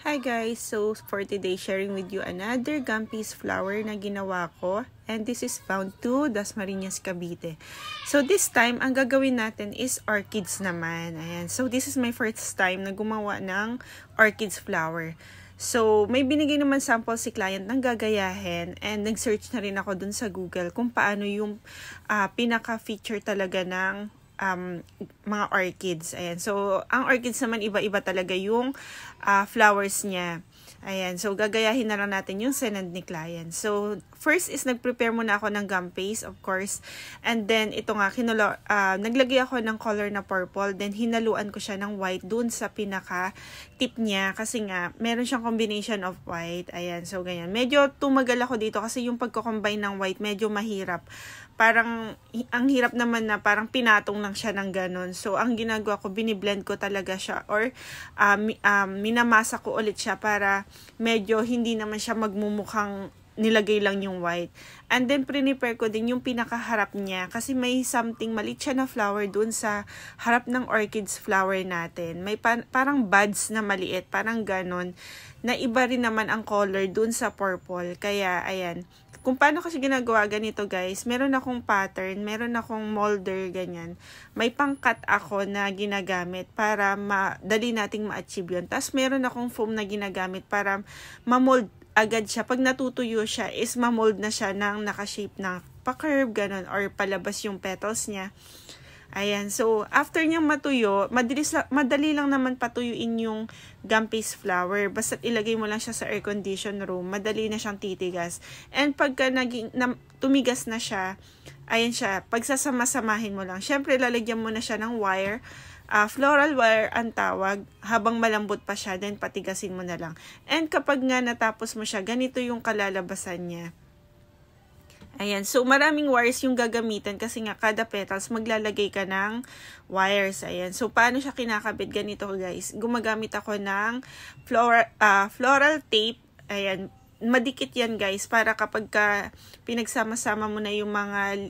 Hi guys! So for today, sharing with you another Gampis flower na ginawa ko. And this is found to Dasmariñas, Cavite. So this time, ang gagawin natin is orchids naman. Ayan. So this is my first time na gumawa ng orchids flower. So may binigay naman sample si client ng gagayahin. And nag-search na rin ako dun sa Google kung paano yung pinaka-feature talaga ng mga orchids. Ayan. So, ang orchids naman iba-iba talaga yung flowers niya. Ayan. So, gagayahin na lang natin yung sinend ni client. So, first is nag-prepare muna ako ng gum paste, of course. And then, ito nga, naglagay ako ng color na purple. Then, hinaluan ko siya ng white dun sa pinaka-tip niya. Kasi nga, meron siyang combination of white. Ayan. So, ganyan. Medyo tumagal ako dito kasi yung pagko-combine ng white, medyo mahirap. Parang, ang hirap naman na parang pinatong lang siya ng ganun. So, ang ginagawa ko, biniblend ko talaga siya or minamasa ko ulit siya para medyo hindi naman siya magmumukhang nilagay lang yung white. And then, prepare ko din yung pinakaharap niya kasi may something, maliit siya na flower dun sa harap ng orchids flower natin. May parang buds na maliit, parang ganun, na iba rin naman ang color dun sa purple. Kaya, ayan. Kung paano kasi ginagawa ganito guys, meron akong pattern, meron akong molder, ganyan. May pangkat ako na ginagamit para madali nating ma-achieve yun. Tapos meron akong foam na ginagamit para ma-mold agad siya. Pag natutuyo siya, is ma-mold na siya ng naka-shape na pa-curve, ganun, or palabas yung petals niya. Ayan, so after niyang matuyo, madali lang naman patuyuin yung gum paste flower. Basta ilagay mo lang siya sa air condition room, madali na siyang titigas. And pagka tumigas na siya, ayan siya, pagsasama-samahin mo lang. Siyempre, lalagyan mo na siya ng wire. Floral wire ang tawag, habang malambot pa siya, then patigasin mo na lang. And kapag nga natapos mo siya, ganito yung kalalabasan niya. Ayan, so maraming wires yung gagamitan kasi nga kada petals maglalagay ka ng wires. Ayan, so paano siya kinakabit? Ganito guys, gumagamit ako ng floral tape. Ayan, madikit yan guys para kapag pinagsama-sama mo na yung mga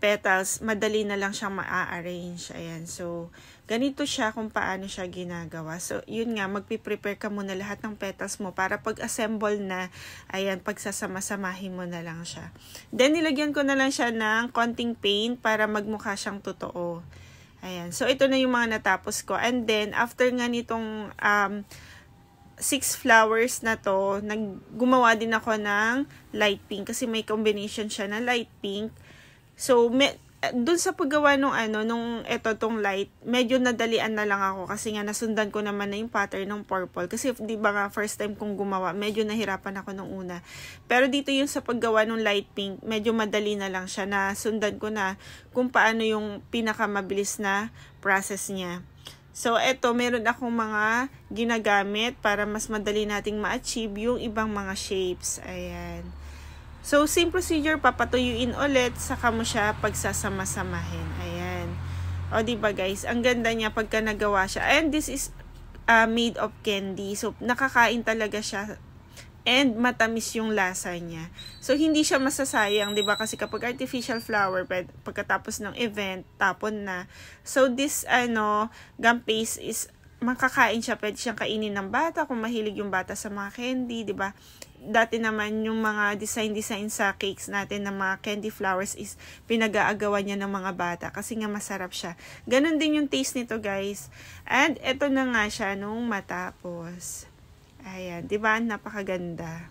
petals, madali na lang siyang ma-arrange. Ayan, so ganito siya kung paano siya ginagawa. So, yun nga, magpiprepare ka muna lahat ng petals mo para pag-assemble na, ayan, pagsasama-samahin mo na lang siya. Then, nilagyan ko na lang siya ng konting paint para magmukha siyang totoo. Ayan, so ito na yung mga natapos ko. And then, after nga nitong 6 flowers na to, gumawa din ako ng light pink kasi may combination siya na light pink. So, dun sa paggawa nung tong light, medyo nadalian na lang ako kasi nga nasundan ko naman na yung pattern ng purple. Kasi di ba nga first time kong gumawa, medyo nahirapan ako nung una. Pero dito yung sa paggawa ng light pink, medyo madali na lang siya. Nasundan ko na kung paano yung pinakamabilis na process niya. So, eto, meron akong mga ginagamit para mas madali nating ma-achieve yung ibang mga shapes. Ayan. So, same procedure, papatuyuin ulit, saka mo siya pagsasama-samahin. Ayan. O, diba guys, ang ganda niya pagka nagawa siya. And this is made of candy. So, nakakain talaga siya. And matamis yung lasa niya. So, hindi siya masasayang, diba? Kasi kapag artificial flower, pagkatapos ng event, tapon na. So, this, gum paste is makakain siya, pwede siyang kainin ng bata kung mahilig yung bata sa mga candy, di ba? Dati naman yung mga design sa cakes natin ng mga candy flowers is pinag-aagawan niya ng mga bata kasi nga masarap siya. Ganon din yung taste nito guys. And eto na nga siya nung matapos. Ayan, di ba? Napakaganda.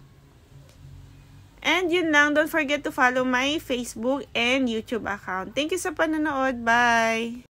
And yun lang, don't forget to follow my Facebook and YouTube account. Thank you sa panonood. Bye!